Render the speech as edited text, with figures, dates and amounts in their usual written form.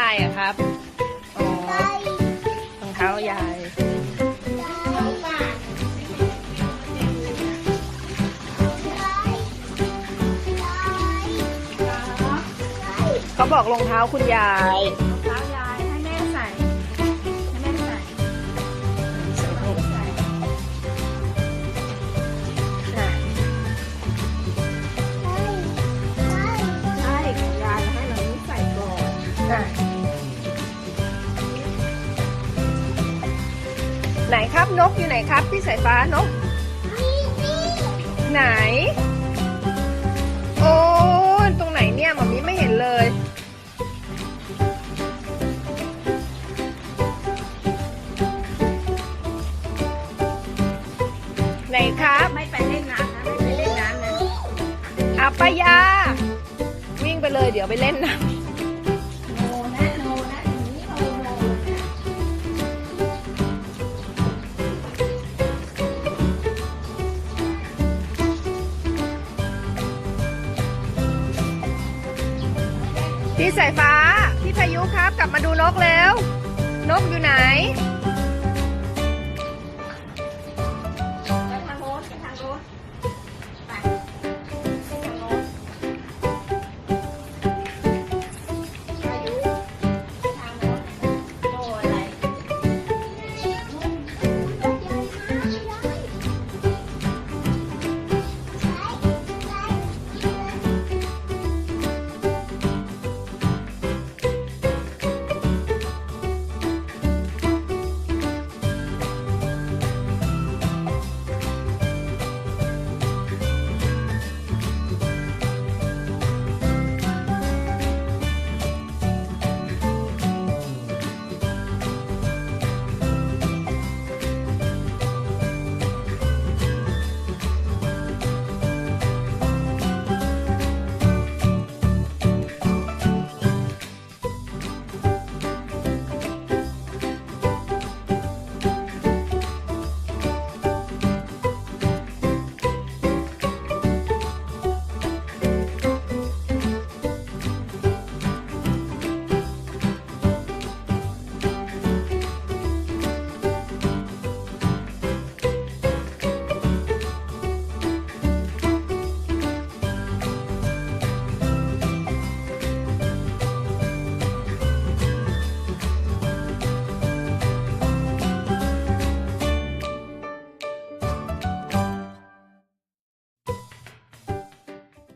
ายอะครับอ๋อรองเท้ายายเขาบอกรองเท้าคุณยายรองเท้ายายให้แม่ใส่ให้แม่ใส่ใส่ใช่ยายให้เราใส่ก่อนไหนครับนกอยู่ไหนครับพี่สายฟ้านกไหนโอ้ตรงไหนเนี่ยหมอมิไม่เห็นเลยไหนครับ ไม่ไปเล่นน้ำนะไม่ไปเล่นน้ำนะ อาปายาวิ่งไปเลยเดี๋ยวไปเล่นน้ำ โนนะโนนะอย่างนี้โนนะพี่สายฟ้าพี่พายุครับกลับมาดูนกแล้วนกอยู่ไหน